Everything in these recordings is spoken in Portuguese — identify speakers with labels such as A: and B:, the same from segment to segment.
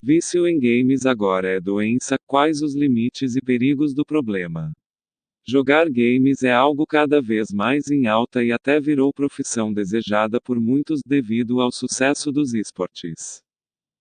A: Vício em games agora é doença, quais os limites e perigos do problema? Jogar games é algo cada vez mais em alta e até virou profissão desejada por muitos devido ao sucesso dos esportes.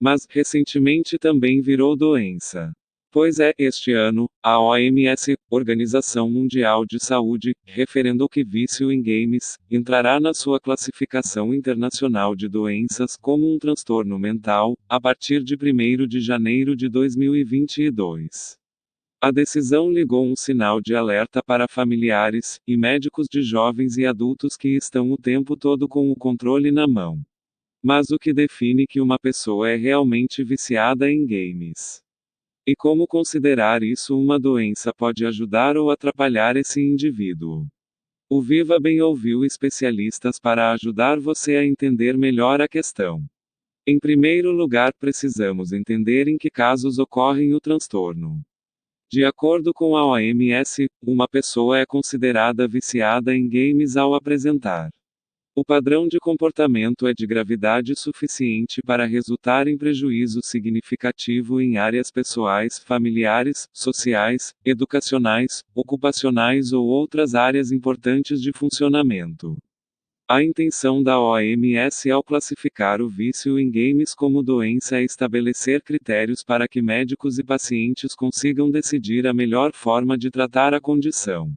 A: Mas, recentemente também virou doença. Pois é, este ano, a OMS, Organização Mundial de Saúde, referendou que vício em games entrará na sua classificação internacional de doenças como um transtorno mental, a partir de 1º de janeiro de 2022. A decisão ligou um sinal de alerta para familiares e médicos de jovens e adultos que estão o tempo todo com o controle na mão. Mas o que define que uma pessoa é realmente viciada em games? E como considerar isso uma doença pode ajudar ou atrapalhar esse indivíduo? O Viva Bem ouviu especialistas para ajudar você a entender melhor a questão. Em primeiro lugar, precisamos entender em que casos ocorre o transtorno. De acordo com a OMS, uma pessoa é considerada viciada em games ao apresentar. O padrão de comportamento é de gravidade suficiente para resultar em prejuízo significativo em áreas pessoais, familiares, sociais, educacionais, ocupacionais ou outras áreas importantes de funcionamento. A intenção da OMS ao classificar o vício em games como doença é estabelecer critérios para que médicos e pacientes consigam decidir a melhor forma de tratar a condição.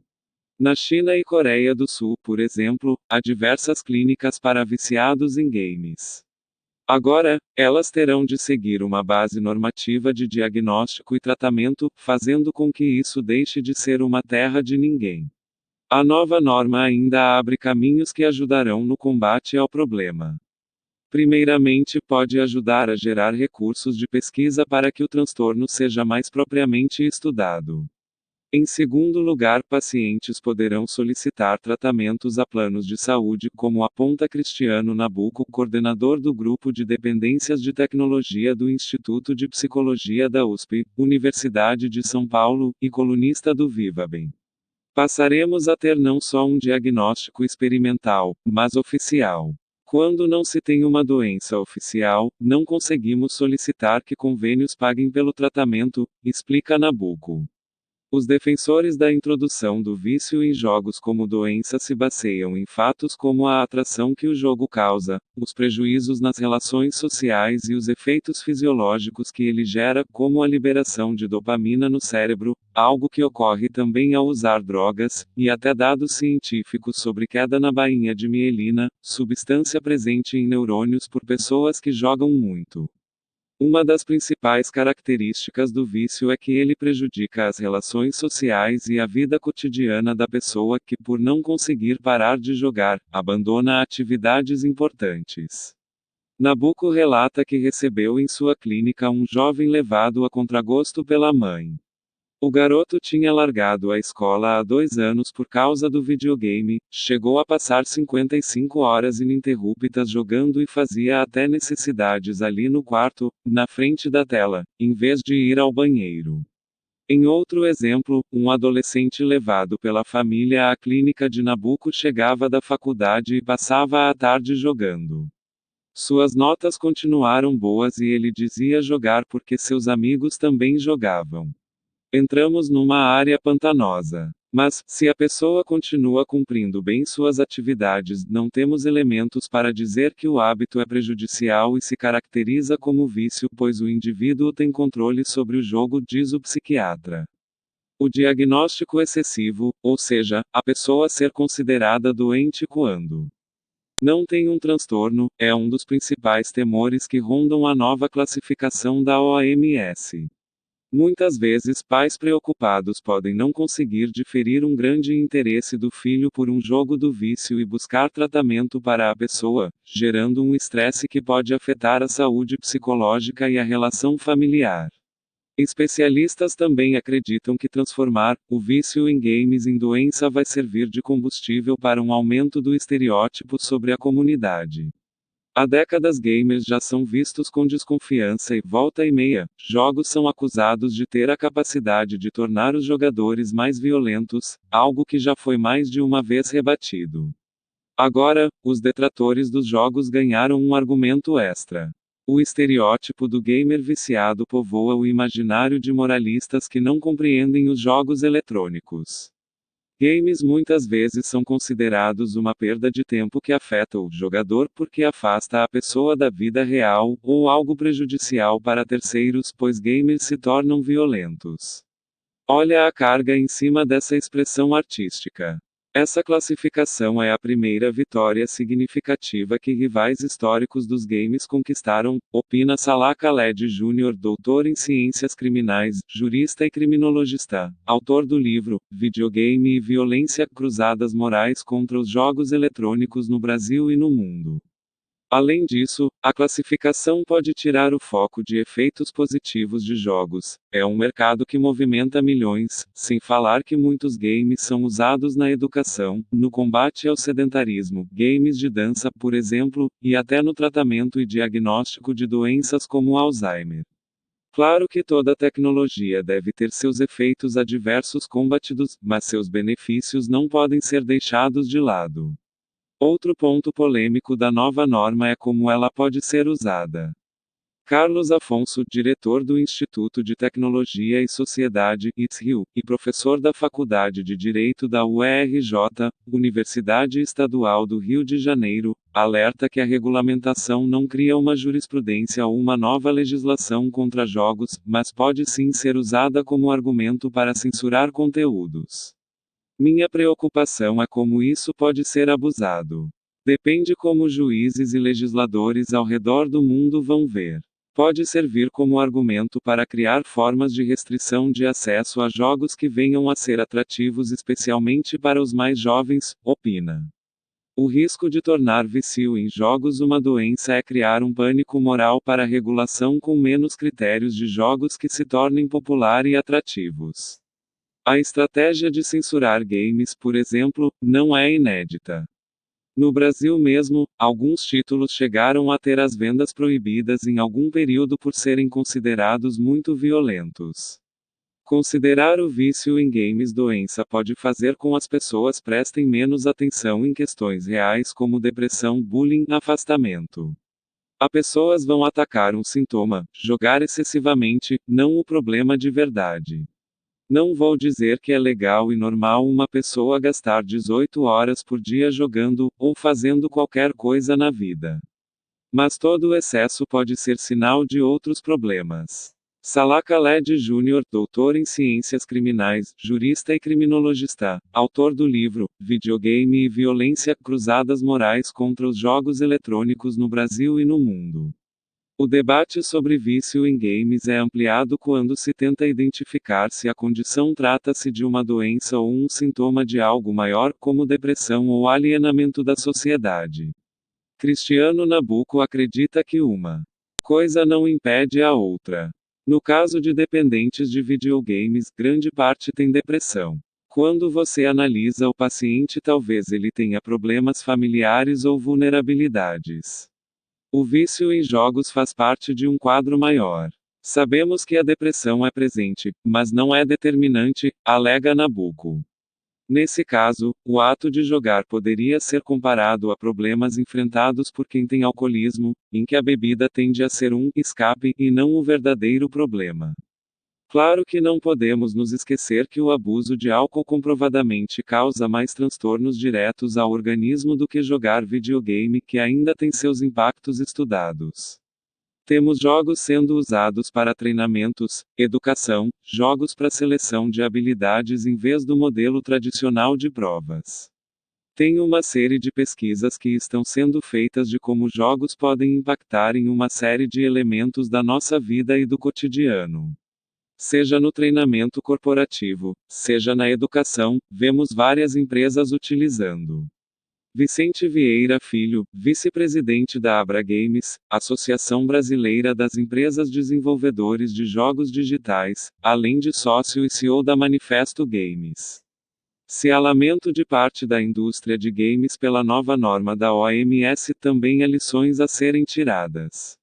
A: Na China e Coreia do Sul, por exemplo, há diversas clínicas para viciados em games. Agora, elas terão de seguir uma base normativa de diagnóstico e tratamento, fazendo com que isso deixe de ser uma terra de ninguém. A nova norma ainda abre caminhos que ajudarão no combate ao problema. Primeiramente, pode ajudar a gerar recursos de pesquisa para que o transtorno seja mais propriamente estudado. Em segundo lugar, pacientes poderão solicitar tratamentos a planos de saúde, como aponta Cristiano Nabuco, coordenador do Grupo de Dependências de Tecnologia do Instituto de Psicologia da USP, Universidade de São Paulo, e colunista do Viva Bem. Passaremos a ter não só um diagnóstico experimental, mas oficial. Quando não se tem uma doença oficial, não conseguimos solicitar que convênios paguem pelo tratamento, explica Nabuco. Os defensores da introdução do vício em jogos como doença se baseiam em fatos como a atração que o jogo causa, os prejuízos nas relações sociais e os efeitos fisiológicos que ele gera, como a liberação de dopamina no cérebro, algo que ocorre também ao usar drogas, e até dados científicos sobre queda na bainha de mielina, substância presente em neurônios por pessoas que jogam muito. Uma das principais características do vício é que ele prejudica as relações sociais e a vida cotidiana da pessoa que, por não conseguir parar de jogar, abandona atividades importantes. Nabuco relata que recebeu em sua clínica um jovem levado a contragosto pela mãe. O garoto tinha largado a escola há 2 anos por causa do videogame, chegou a passar 55 horas ininterruptas jogando e fazia até necessidades ali no quarto, na frente da tela, em vez de ir ao banheiro. Em outro exemplo, um adolescente levado pela família à clínica de Nabuco chegava da faculdade e passava a tarde jogando. Suas notas continuaram boas e ele dizia jogar porque seus amigos também jogavam. Entramos numa área pantanosa. Mas, se a pessoa continua cumprindo bem suas atividades, não temos elementos para dizer que o hábito é prejudicial e se caracteriza como vício, pois o indivíduo tem controle sobre o jogo, diz o psiquiatra. O diagnóstico excessivo, ou seja, a pessoa ser considerada doente quando não tem um transtorno, é um dos principais temores que rondam a nova classificação da OMS. Muitas vezes pais preocupados podem não conseguir diferir um grande interesse do filho por um jogo do vício e buscar tratamento para a pessoa, gerando um estresse que pode afetar a saúde psicológica e a relação familiar. Especialistas também acreditam que transformar o vício em games em doença vai servir de combustível para um aumento do estereótipo sobre a comunidade. Há décadas gamers já são vistos com desconfiança e, volta e meia, jogos são acusados de ter a capacidade de tornar os jogadores mais violentos, algo que já foi mais de uma vez rebatido. Agora, os detratores dos jogos ganharam um argumento extra. O estereótipo do gamer viciado povoa o imaginário de moralistas que não compreendem os jogos eletrônicos. Games muitas vezes são considerados uma perda de tempo que afeta o jogador porque afasta a pessoa da vida real, ou algo prejudicial para terceiros, pois gamers se tornam violentos. Olha a carga em cima dessa expressão artística. Essa classificação é a primeira vitória significativa que rivais históricos dos games conquistaram, opina Salah Khaled Jr., doutor em ciências criminais, jurista e criminologista, autor do livro Videogame e Violência: Cruzadas Morais contra os Jogos Eletrônicos no Brasil e no Mundo. Além disso, a classificação pode tirar o foco de efeitos positivos de jogos. É um mercado que movimenta milhões, sem falar que muitos games são usados na educação, no combate ao sedentarismo, games de dança, por exemplo, e até no tratamento e diagnóstico de doenças como Alzheimer. Claro que toda tecnologia deve ter seus efeitos adversos combatidos, mas seus benefícios não podem ser deixados de lado. Outro ponto polêmico da nova norma é como ela pode ser usada. Carlos Afonso, diretor do Instituto de Tecnologia e Sociedade, ITSRIL, e professor da Faculdade de Direito da UERJ, Universidade Estadual do Rio de Janeiro, alerta que a regulamentação não cria uma jurisprudência ou uma nova legislação contra jogos, mas pode sim ser usada como argumento para censurar conteúdos. Minha preocupação é como isso pode ser abusado. Depende como juízes e legisladores ao redor do mundo vão ver. Pode servir como argumento para criar formas de restrição de acesso a jogos que venham a ser atrativos especialmente para os mais jovens, opina. O risco de tornar vício em jogos uma doença é criar um pânico moral para a regulação com menos critérios de jogos que se tornem popular e atrativos. A estratégia de censurar games, por exemplo, não é inédita. No Brasil mesmo, alguns títulos chegaram a ter as vendas proibidas em algum período por serem considerados muito violentos. Considerar o vício em games doença pode fazer com as pessoas prestem menos atenção em questões reais como depressão, bullying, afastamento. As pessoas vão atacar um sintoma, jogar excessivamente, não o problema de verdade. Não vou dizer que é legal e normal uma pessoa gastar 18 horas por dia jogando, ou fazendo qualquer coisa na vida. Mas todo excesso pode ser sinal de outros problemas. Salah Khaled Jr., doutor em ciências criminais, jurista e criminologista, autor do livro Videogame e Violência: Cruzadas Morais contra os Jogos Eletrônicos no Brasil e no Mundo. O debate sobre vício em games é ampliado quando se tenta identificar se a condição trata-se de uma doença ou um sintoma de algo maior, como depressão ou alienamento da sociedade. Cristiano Nabuco acredita que uma coisa não impede a outra. No caso de dependentes de videogames, grande parte tem depressão. Quando você analisa o paciente, talvez ele tenha problemas familiares ou vulnerabilidades. O vício em jogos faz parte de um quadro maior. Sabemos que a depressão é presente, mas não é determinante, alega Nabuco. Nesse caso, o ato de jogar poderia ser comparado a problemas enfrentados por quem tem alcoolismo, em que a bebida tende a ser um escape e não o verdadeiro problema. Claro que não podemos nos esquecer que o abuso de álcool comprovadamente causa mais transtornos diretos ao organismo do que jogar videogame, que ainda tem seus impactos estudados. Temos jogos sendo usados para treinamentos, educação, jogos para seleção de habilidades em vez do modelo tradicional de provas. Tem uma série de pesquisas que estão sendo feitas de como jogos podem impactar em uma série de elementos da nossa vida e do cotidiano. Seja no treinamento corporativo, seja na educação, vemos várias empresas utilizando. Vicente Vieira Filho, vice-presidente da Abra Games, Associação Brasileira das Empresas Desenvolvedores de Jogos Digitais, além de sócio e CEO da Manifesto Games. Se há lamento de parte da indústria de games pela nova norma da OMS, também há lições a serem tiradas.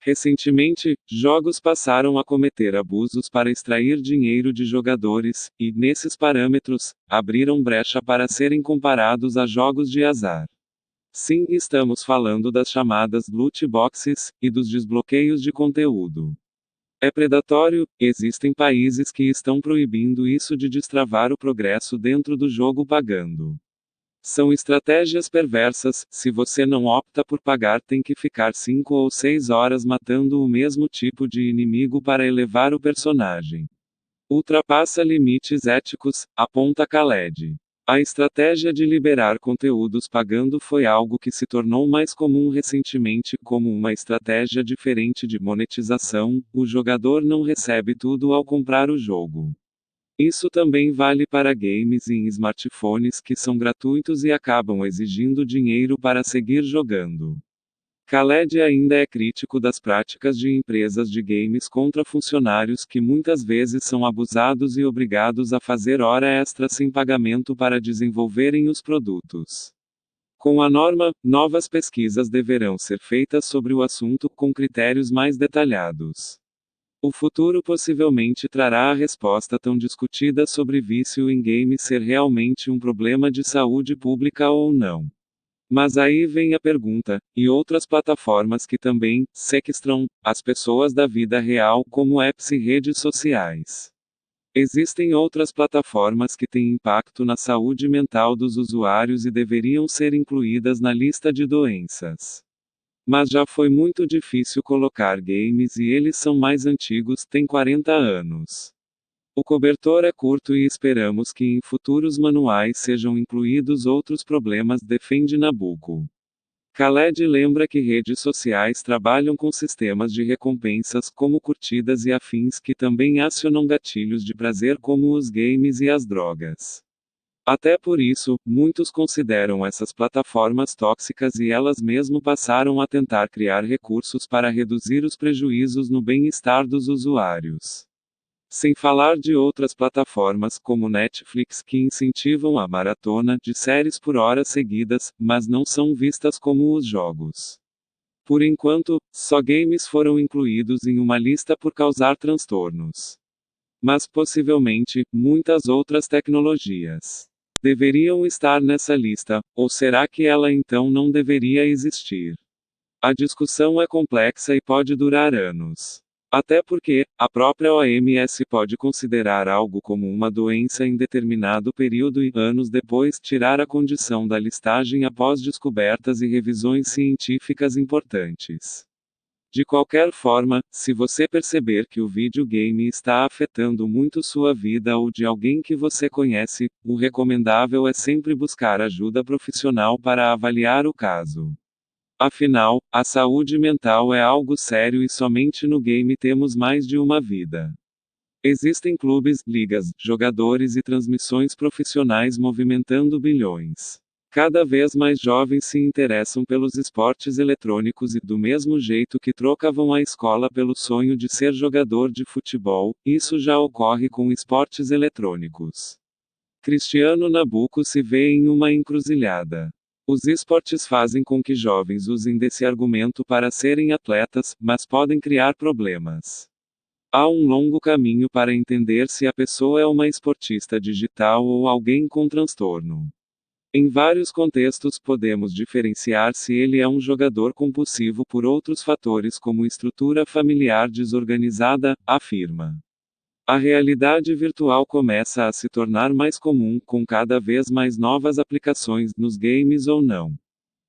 A: Recentemente, jogos passaram a cometer abusos para extrair dinheiro de jogadores, e, nesses parâmetros, abriram brecha para serem comparados a jogos de azar. Sim, estamos falando das chamadas loot boxes e dos desbloqueios de conteúdo. É predatório, existem países que estão proibindo isso de destravar o progresso dentro do jogo pagando. São estratégias perversas, se você não opta por pagar, tem que ficar 5 ou 6 horas matando o mesmo tipo de inimigo para elevar o personagem. Ultrapassa limites éticos, aponta Khaled. A estratégia de liberar conteúdos pagando foi algo que se tornou mais comum recentemente como uma estratégia diferente de monetização, o jogador não recebe tudo ao comprar o jogo. Isso também vale para games em smartphones que são gratuitos e acabam exigindo dinheiro para seguir jogando. Khaled ainda é crítico das práticas de empresas de games contra funcionários que muitas vezes são abusados e obrigados a fazer hora extra sem pagamento para desenvolverem os produtos. Com a norma, novas pesquisas deverão ser feitas sobre o assunto, com critérios mais detalhados. O futuro possivelmente trará a resposta tão discutida sobre vício em games ser realmente um problema de saúde pública ou não. Mas aí vem a pergunta, e outras plataformas que também sequestram as pessoas da vida real, como apps e redes sociais? Existem outras plataformas que têm impacto na saúde mental dos usuários e deveriam ser incluídas na lista de doenças. Mas já foi muito difícil colocar games e eles são mais antigos, têm 40 anos. O cobertor é curto e esperamos que em futuros manuais sejam incluídos outros problemas, defende Nabucco. Khaled lembra que redes sociais trabalham com sistemas de recompensas, como curtidas e afins, que também acionam gatilhos de prazer como os games e as drogas. Até por isso, muitos consideram essas plataformas tóxicas e elas mesmo passaram a tentar criar recursos para reduzir os prejuízos no bem-estar dos usuários. Sem falar de outras plataformas como Netflix que incentivam a maratona de séries por horas seguidas, mas não são vistas como os jogos. Por enquanto, só games foram incluídos em uma lista por causar transtornos. Mas possivelmente, muitas outras tecnologias deveriam estar nessa lista, ou será que ela então não deveria existir? A discussão é complexa e pode durar anos. Até porque, a própria OMS pode considerar algo como uma doença em determinado período e, anos depois, tirar a condição da listagem após descobertas e revisões científicas importantes. De qualquer forma, se você perceber que o videogame está afetando muito sua vida ou de alguém que você conhece, o recomendável é sempre buscar ajuda profissional para avaliar o caso. Afinal, a saúde mental é algo sério e somente no game temos mais de uma vida. Existem clubes, ligas, jogadores e transmissões profissionais movimentando bilhões. Cada vez mais jovens se interessam pelos esportes eletrônicos e, do mesmo jeito que trocavam a escola pelo sonho de ser jogador de futebol, isso já ocorre com esportes eletrônicos. Cristiano Nabucco se vê em uma encruzilhada. Os esportes fazem com que jovens usem desse argumento para serem atletas, mas podem criar problemas. Há um longo caminho para entender se a pessoa é uma esportista digital ou alguém com transtorno. Em vários contextos podemos diferenciar se ele é um jogador compulsivo por outros fatores como estrutura familiar desorganizada, afirma. A realidade virtual começa a se tornar mais comum, com cada vez mais novas aplicações, nos games ou não.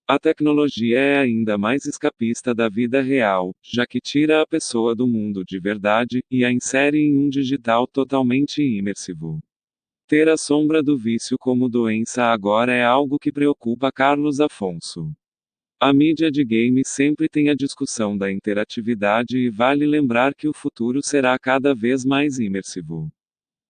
A: A tecnologia é ainda mais escapista da vida real, já que tira a pessoa do mundo de verdade, e a insere em um digital totalmente imersivo. Ter a sombra do vício como doença agora é algo que preocupa Carlos Afonso. A mídia de games sempre tem a discussão da interatividade e vale lembrar que o futuro será cada vez mais imersivo.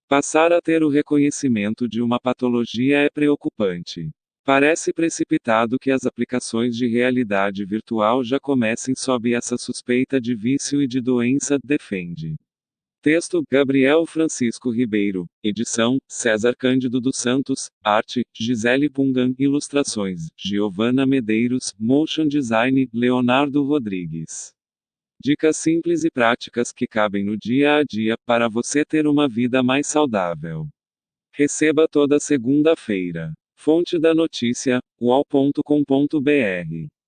A: Passar a ter o reconhecimento de uma patologia é preocupante. Parece precipitado que as aplicações de realidade virtual já comecem sob essa suspeita de vício e de doença, defende. Texto: Gabriel Francisco Ribeiro. Edição: César Cândido dos Santos. Arte: Gisele Pungan. Ilustrações: Giovana Medeiros. Motion Design: Leonardo Rodrigues. Dicas simples e práticas que cabem no dia a dia para você ter uma vida mais saudável. Receba toda segunda-feira. Fonte da notícia: uol.com.br.